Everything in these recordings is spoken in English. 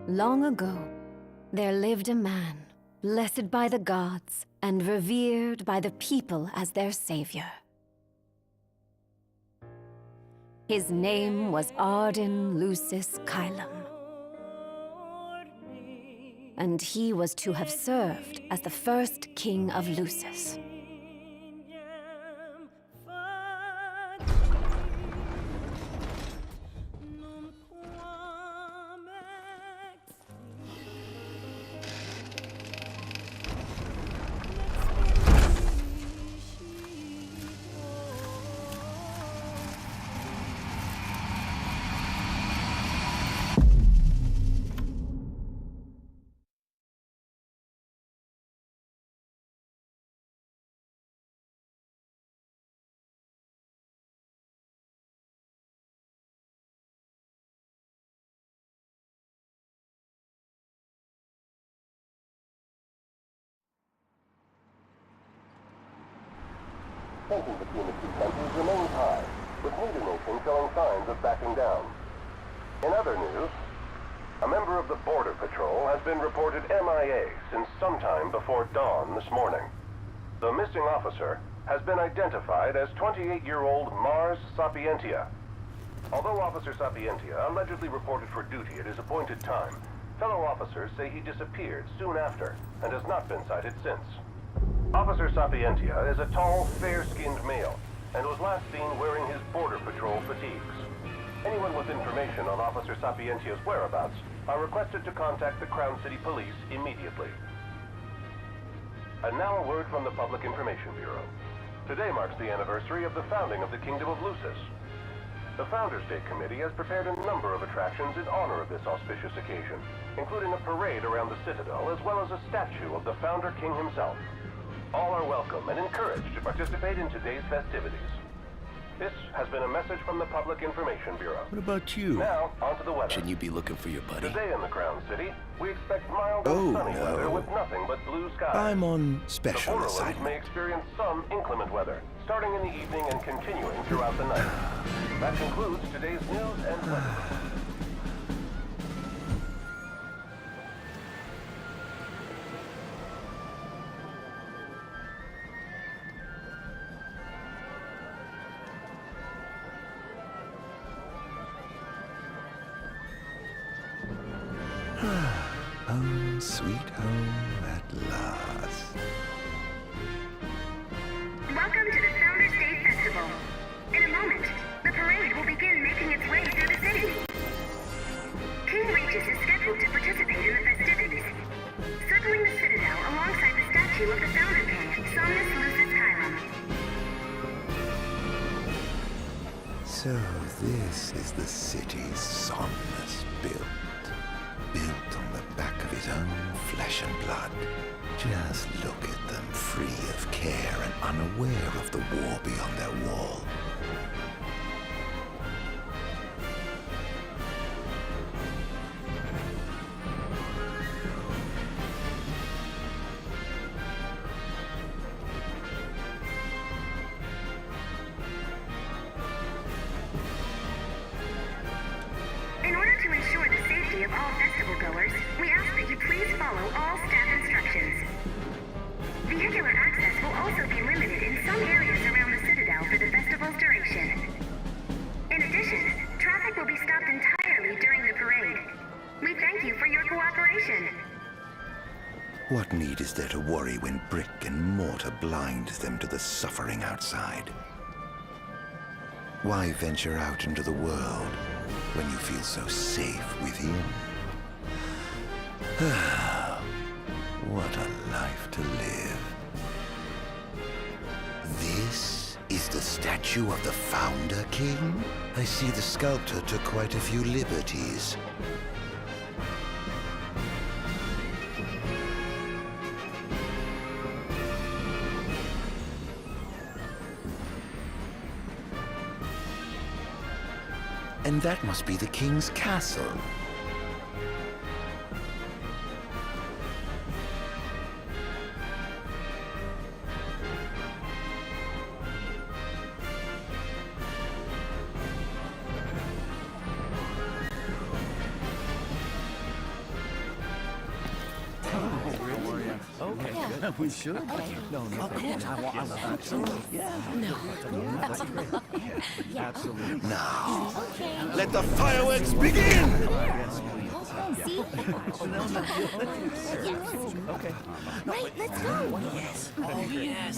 Long ago, there lived a man, blessed by the gods and revered by the people as their savior. His name was Ardyn Lucis Kylum, and he was to have served as the first king of Lucis. Tension between the two countries remains high, with neither nation showing signs of backing down. In other news, a member of the Border Patrol has been reported MIA since sometime before dawn this morning. The missing officer has been identified as 28-year-old Mars Sapientia. Although Officer Sapientia allegedly reported for duty at his appointed time, fellow officers say he disappeared soon after and has not been sighted since. Officer Sapientia is a tall, fair-skinned male and was last seen wearing his Border Patrol fatigues. Anyone with information on Officer Sapientia's whereabouts are requested to contact the Crown City Police immediately. And now a word from the Public Information Bureau. Today marks the anniversary of the founding of the Kingdom of Lucis. The Founders Day Committee has prepared a number of attractions in honor of this auspicious occasion, including a parade around the Citadel as well as a statue of the Founder King himself. All are welcome and encouraged to participate in today's festivities. This has been a message from the Public Information Bureau. What about you? Now, on to the weather. Shouldn't you be looking for your buddy? Today in the Crown City, we expect mild and sunny weather with nothing but blue skies. I'm on special The assignment. Borderlands may experience some inclement weather, starting in the evening and continuing throughout the night. That concludes today's news and weather. Home, sweet home at last. Welcome to the Founders Day Festival. In a moment, the parade will begin making its way through the city. King Regis is scheduled to participate in the festivities, circling the citadel alongside the statue of the founder king, Somnus Lucis Chiron. So this is the city Somnus built on the back of his own flesh and blood. Just look at them, free of care and unaware of the war beyond their wall. In order to ensure the safety of all festival goers, we ask that you please follow all staff instructions. Vehicular access will also be limited in some areas around the Citadel for the festival's duration. In addition, traffic will be stopped entirely during the parade. We thank you for your cooperation. What need is there to worry when brick and mortar blinds them to the suffering outside? Why venture out into the world when you feel so safe within? What a life to live. This is the statue of the Founder King? I see the sculptor took quite a few liberties. And that must be the king's castle. We should. Okay. No, of course. Absolutely. Yeah. No. Absolutely. Now, let the fireworks begin! See? Okay. Right, let's go. Yes. Oh, yes.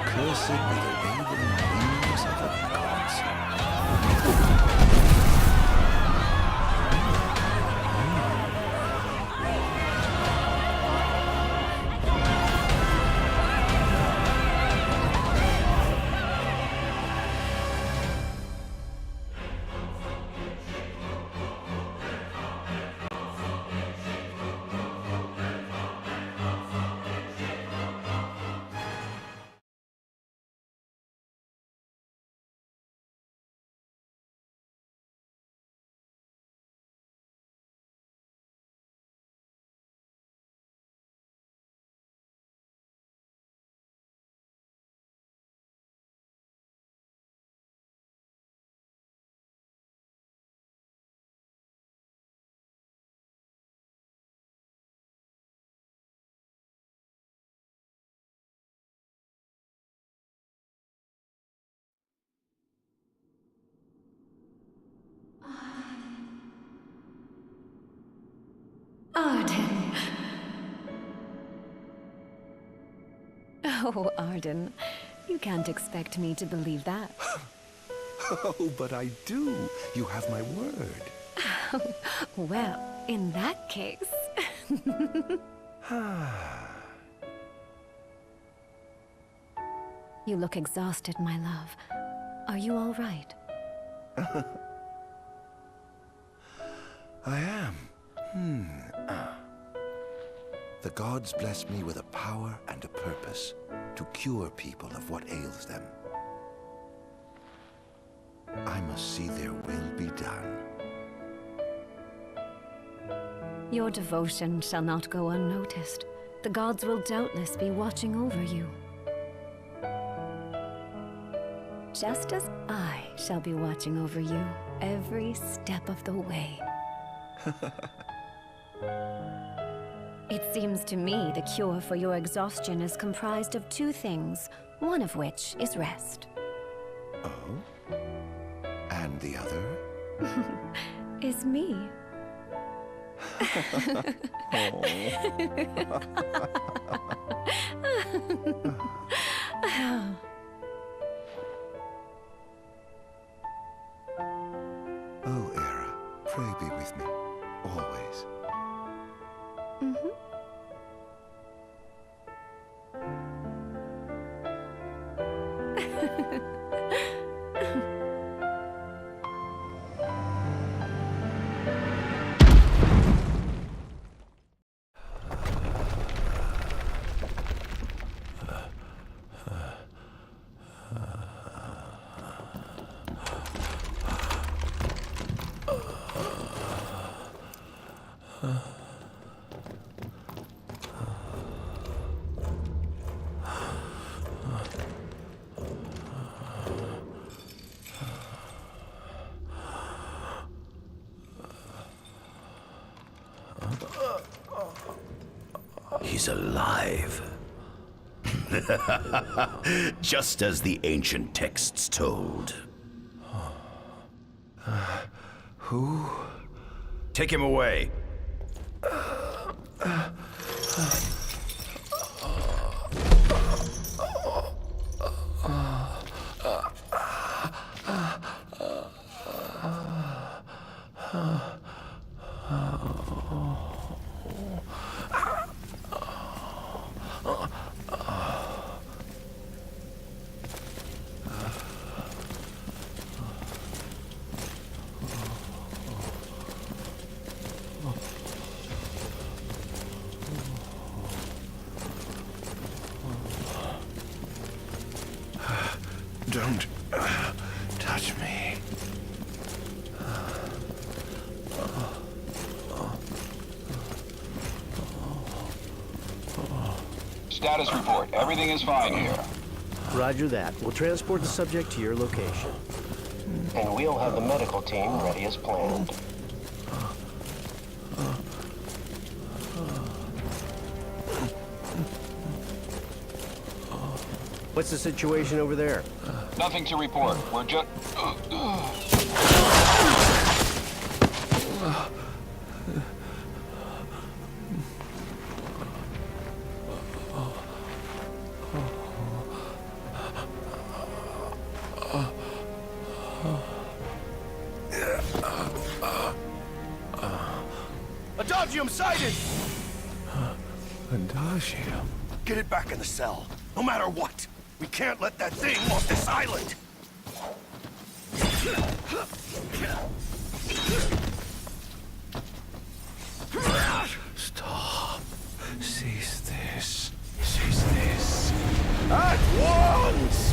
Cursed be the waving wings of the gods. Ardyn. Oh, Ardyn. You can't expect me to believe that. Oh, but I do. You have my word. Well, in that case... You look exhausted, my love. Are you all right? I am. The gods blessed me with a power and a purpose to cure people of what ails them. I must see their will be done. Your devotion shall not go unnoticed. The gods will doubtless be watching over you. Just as I shall be watching over you every step of the way. It seems to me the cure for your exhaustion is comprised of two things, one of which is rest. Oh? And the other? Is me. Oh, Era, pray be with me, always. He's alive. Just as the ancient texts told. Who? Take him away. Don't touch me. Status report. Everything is fine here. Roger that. We'll transport the subject to your location. And we'll have the medical team ready as planned. What's the situation over there? Nothing to report. We're just... Adagium sighted! Adagium? Get it back in the cell, no matter what. We can't let that thing off this island. Stop. Cease this. Cease this. At once!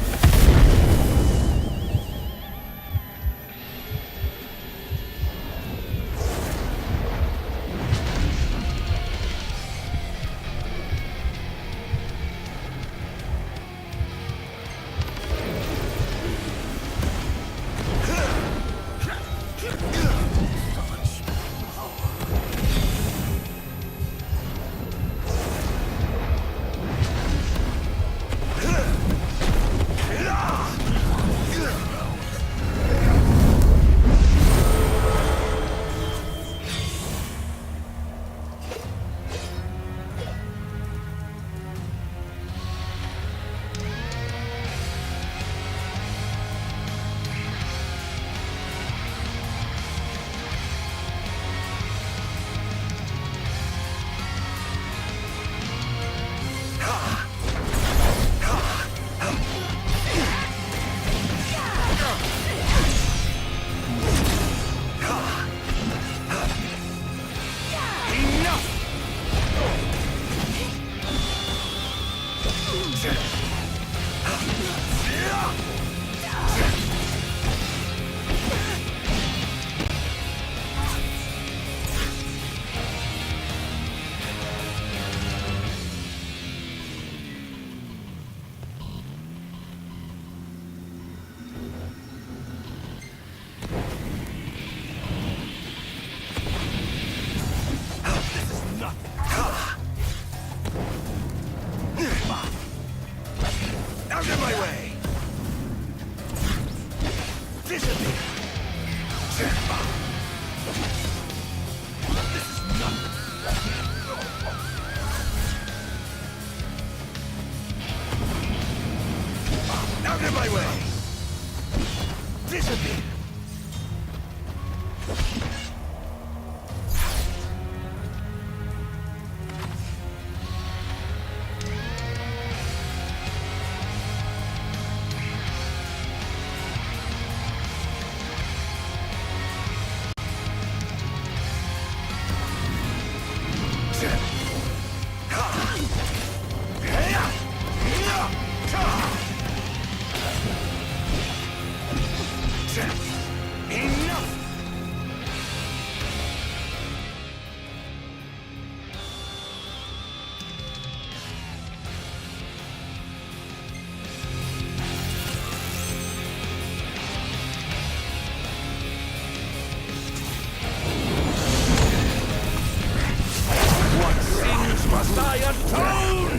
my way! Disappear! This is nothing! Out of my way! Disappear! Must I atone?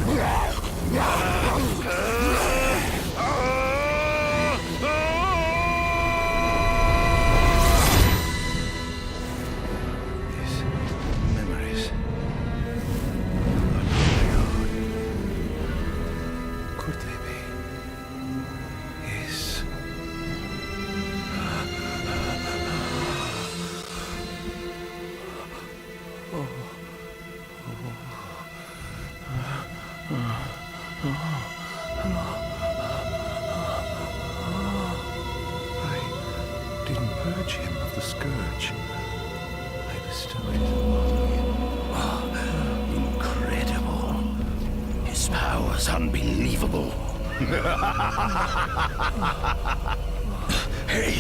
These memories. Could they be? Yes. I didn't purge him of the scourge. I bestowed it upon him. Incredible. His power's unbelievable. Hey!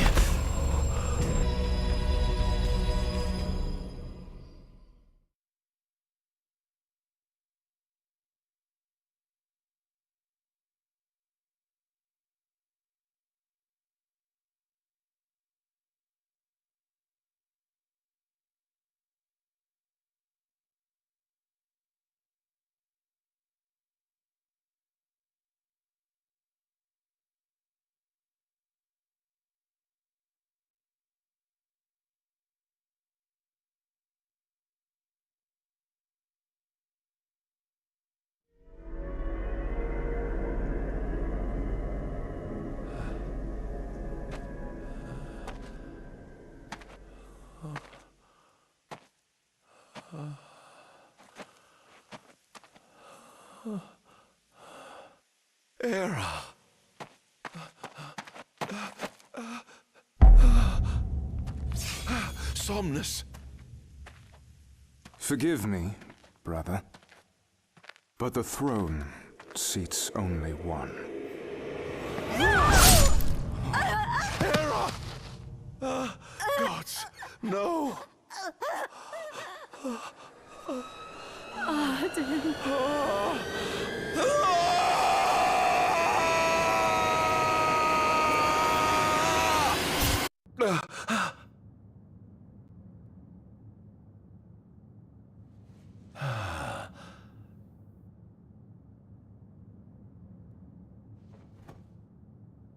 Era. Somnus. Forgive me, brother, but the throne seats only one. Era! Gods, no! Ardyn.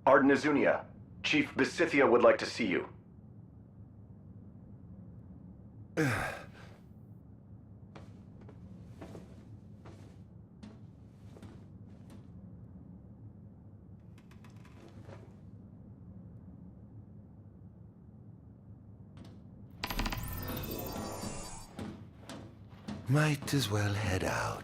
Ardyn Azunia, Chief Besithia would like to see you. Might as well head out.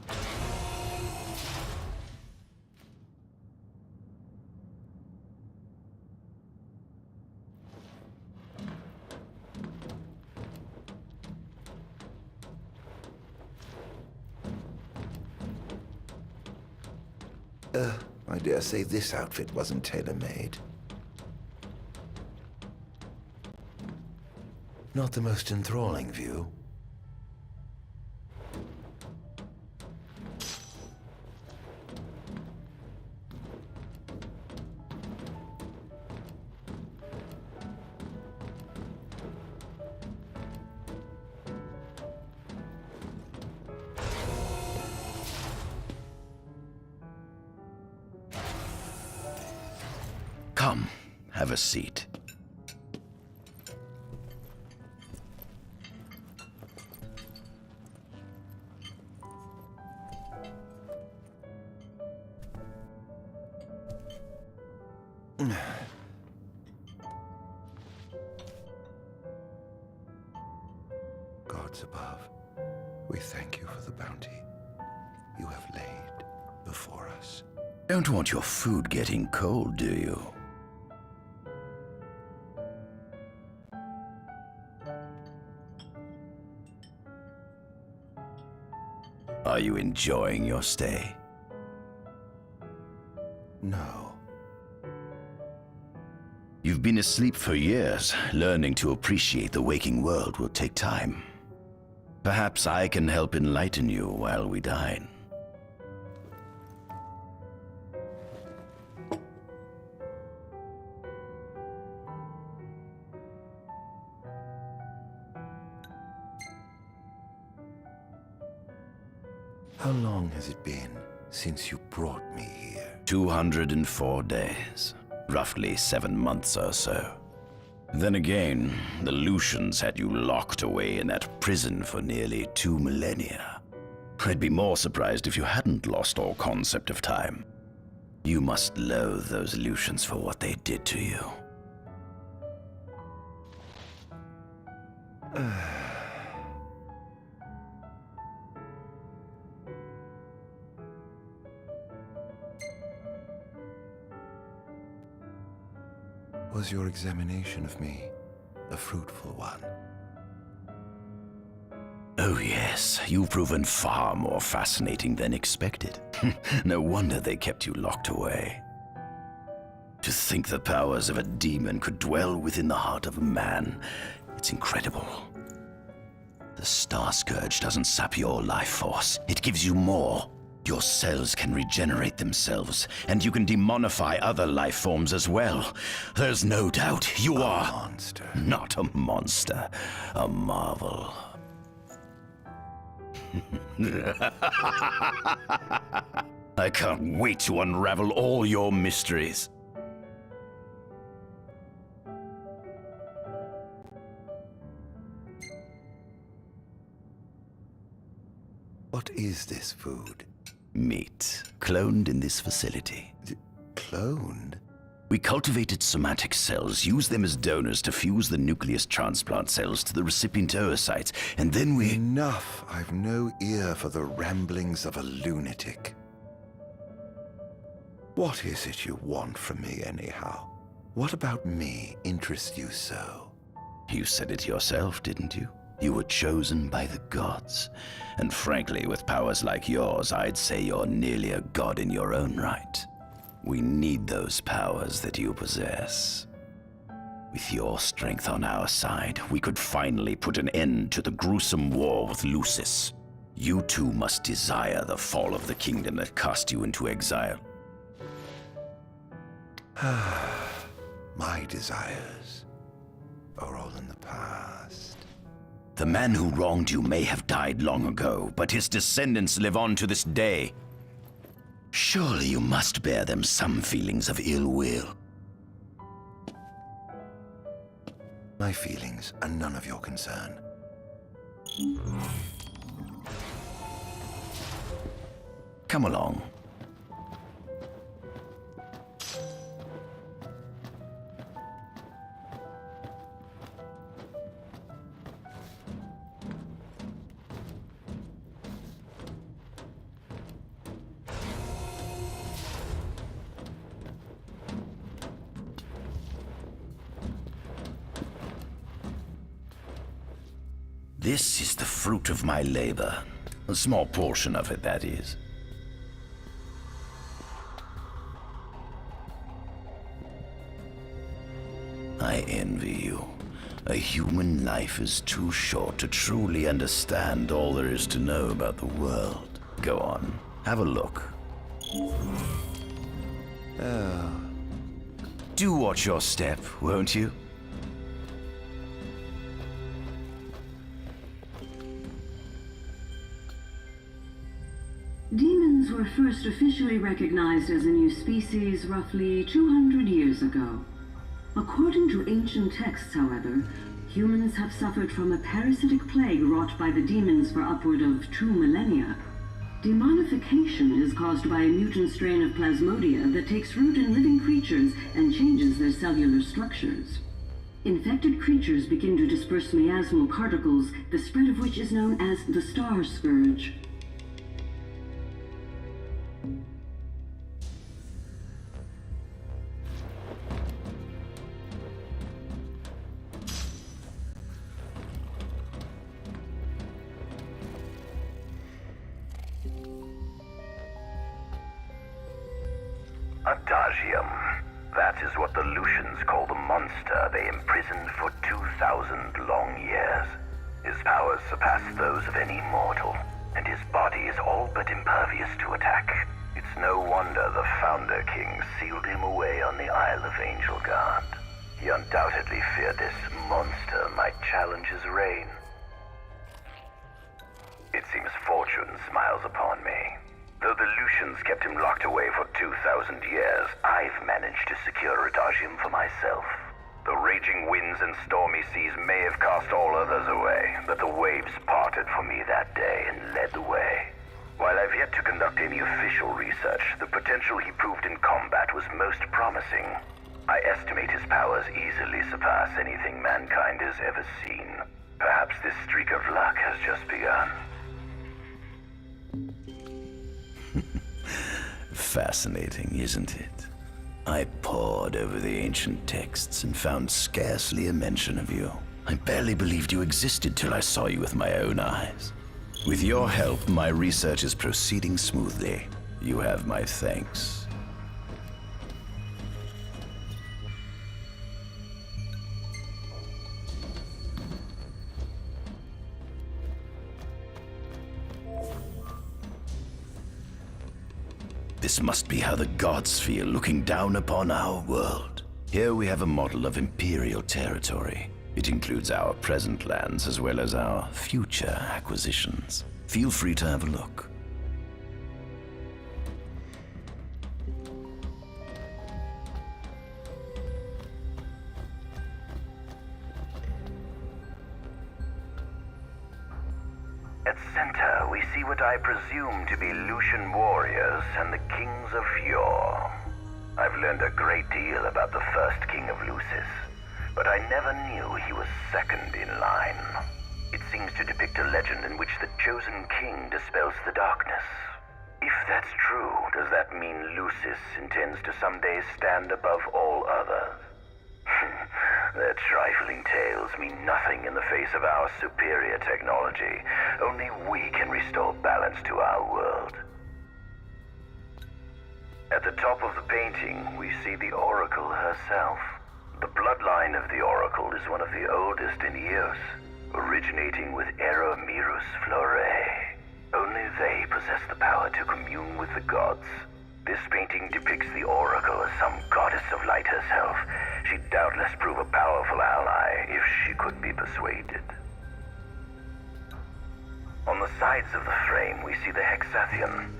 I dare say this outfit wasn't tailor-made. Not the most enthralling view. Come, have a seat. Gods above, we thank you for the bounty you have laid before us. Don't want your food getting cold, do you? Are you enjoying your stay? No. You've been asleep for years. Learning to appreciate the waking world will take time. Perhaps I can help enlighten you while we dine. How long has it been since you brought me here? 204 days. Roughly 7 months or so. Then again, the Lucians had you locked away in that prison for nearly 2 millennia. I'd be more surprised if you hadn't lost all concept of time. You must loathe those Lucians for what they did to you. Was your examination of me a fruitful one? Oh yes, you've proven far more fascinating than expected. No wonder they kept you locked away. To think the powers of a demon could dwell within the heart of a man, it's incredible. The Star Scourge doesn't sap your life force, it gives you more. Your cells can regenerate themselves, and you can demonify other life forms as well. There's no doubt you are... A monster. Not a monster, a marvel. I can't wait to unravel all your mysteries. What is this food? Meat, cloned in this facility. Cloned? We cultivated somatic cells, used them as donors to fuse the nucleus transplant cells to the recipient oocytes, and then we... Enough! I've no ear for the ramblings of a lunatic. What is it you want from me, anyhow? What about me interests you so? You said it yourself, didn't you? You were chosen by the gods. And frankly, with powers like yours, I'd say you're nearly a god in your own right. We need those powers that you possess. With your strength on our side, we could finally put an end to the gruesome war with Lucis. You too must desire the fall of the kingdom that cast you into exile. My desires are all in the past. The man who wronged you may have died long ago, but his descendants live on to this day. Surely you must bear them some feelings of ill will. My feelings are none of your concern. Come along. This is the fruit of my labor. A small portion of it, that is. I envy you. A human life is too short to truly understand all there is to know about the world. Go on, have a look. Do watch your step, won't you? Demon Humans were first officially recognized as a new species roughly 200 years ago. According to ancient texts, however, humans have suffered from a parasitic plague wrought by the demons for upward of 2 millennia. Demonification is caused by a mutant strain of plasmodia that takes root in living creatures and changes their cellular structures. Infected creatures begin to disperse miasmal particles, the spread of which is known as the Star Scourge. Adagium. That is what the Lucians call the monster they imprisoned for 2,000 long years. His powers surpass those of any mortal, and his body is all but impervious to attack. It's no wonder the Founder King sealed him away on the Isle of Angel Guard. He undoubtedly feared this monster might challenge his reign. It seems fortune smiles upon me. Though the Lucians kept him locked away for 2,000 years, I've managed to secure Adagium for myself. The raging winds and stormy seas may have cast all others away, but the waves parted for me that day and led the way. While I've yet to conduct any official research, the potential he proved in combat was most promising. I estimate his powers easily surpass anything mankind has ever seen. Perhaps this streak of luck has just begun. Fascinating, isn't it? I pored over the ancient texts and found scarcely a mention of you. I barely believed you existed till I saw you with my own eyes. With your help, my research is proceeding smoothly. You have my thanks. This must be how the gods feel looking down upon our world. Here we have a model of imperial territory. It includes our present lands as well as our future acquisitions. Feel free to have a look. At center, we see what I presume to be Lucian warriors and the kings of yore. I've learned a great deal about the first king of Lucis, but I never knew he was second in line. It seems to depict a legend in which the chosen king dispels the darkness. If that's true, does that mean Lucis intends to someday stand above all others? Their trifling tales mean nothing in the face of our superior technology. Only we can restore balance to our world. At the top of the painting, we see the Oracle herself. The bloodline of the Oracle is one of the oldest in Eos, originating with Eromirus Flore. Only they possess the power to commune with the gods. This painting depicts the Oracle as some goddess of light herself. She'd doubtless prove a powerful ally if she could be persuaded. On the sides of the frame, we see the Hexathian.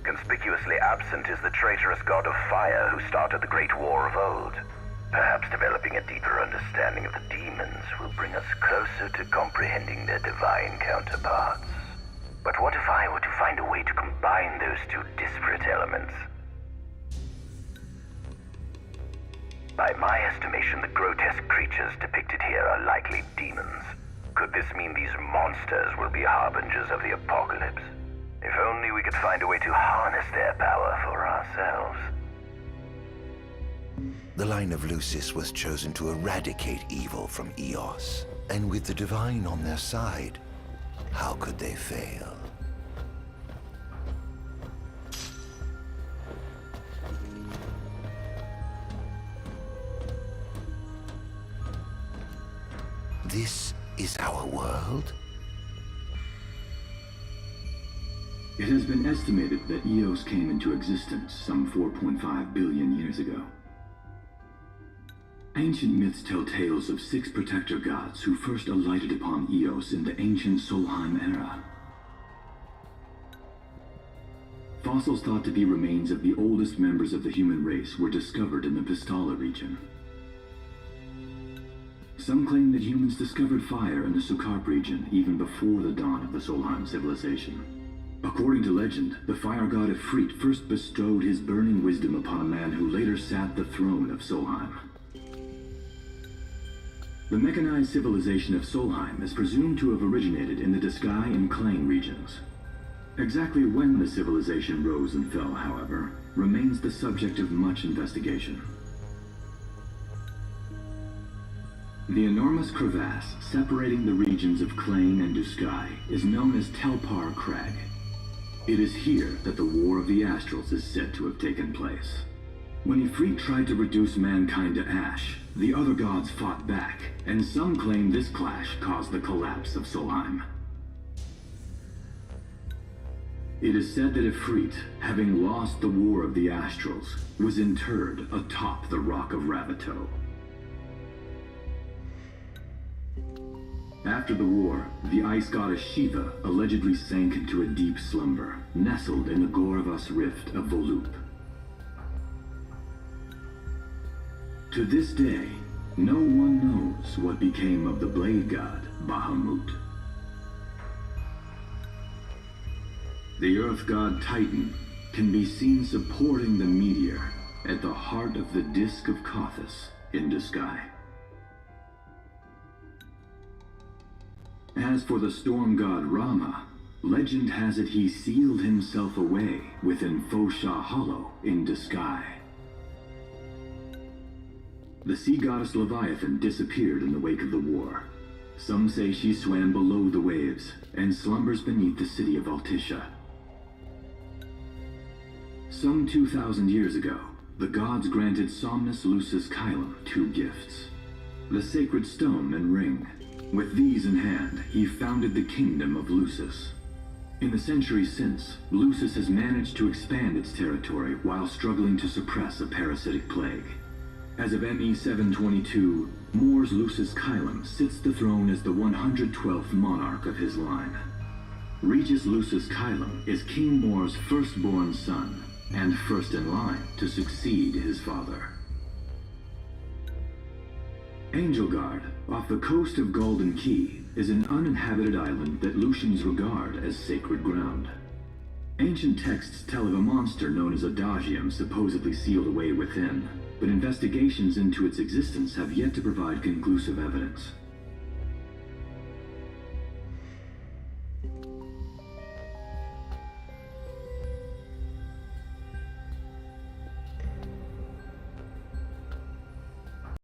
Conspicuously absent is the traitorous god of fire who started the Great War of old. Perhaps developing a deeper understanding of the demons will bring us closer to comprehending their divine counterparts. But what if I were to find a way to combine those two disparate elements? By my estimation, the grotesque creatures depicted here are likely demons. Could this mean these monsters will be harbingers of the apocalypse? If only we could find a way to harness their power for ourselves. The line of Lucis was chosen to eradicate evil from Eos, and with the divine on their side, how could they fail? This is our world? It has been estimated that Eos came into existence some 4.5 billion years ago. Ancient myths tell tales of 6 protector gods who first alighted upon Eos in the ancient Solheim era. fossils thought to be remains of the oldest members of the human race were discovered in the Pistola region. Some claim that humans discovered fire in the Sukarp region even before the dawn of the Solheim civilization. According to legend, the fire god Ifrit first bestowed his burning wisdom upon a man who later sat the throne of Solheim. The mechanized civilization of Solheim is presumed to have originated in the Diskai and Klain regions. Exactly when the civilization rose and fell, however, remains the subject of much investigation. The enormous crevasse separating the regions of Klain and Diskai is known as Telpar Crag. It is here that the War of the Astrals is said to have taken place. When Ifrit tried to reduce mankind to ash, the other gods fought back, and some claim this clash caused the collapse of Solheim. It is said that Ifrit, having lost the War of the Astrals, was interred atop the Rock of Ravito. After the war, the ice goddess Shiva allegedly sank into a deep slumber, nestled in the Goravas Rift of Volúp. To this day, no one knows what became of the blade god, Bahamut. The earth god Titan can be seen supporting the meteor at the heart of the Disk of Kothis in Diskai. As for the storm god Rama, legend has it he sealed himself away within Fosha Hollow in Diskai. The sea goddess Leviathan disappeared in the wake of the war. Some say she swam below the waves and slumbers beneath the city of Altisha. Some 2,000 years ago, the gods granted Somnus Lucis Caelum 2 gifts: the sacred stone and ring. With these in hand, he founded the kingdom of Lucis. In the centuries since, Lucis has managed to expand its territory while struggling to suppress a parasitic plague. As of ME 722, Mor's Lucis Caelum sits the throne as the 112th monarch of his line. Regis Lucis Caelum is King Mor's firstborn son, and first in line to succeed his father. Angelgard, off the coast of Golden Key, is an uninhabited island that Lucians regard as sacred ground. Ancient texts tell of a monster known as Adagium supposedly sealed away within, but investigations into its existence have yet to provide conclusive evidence.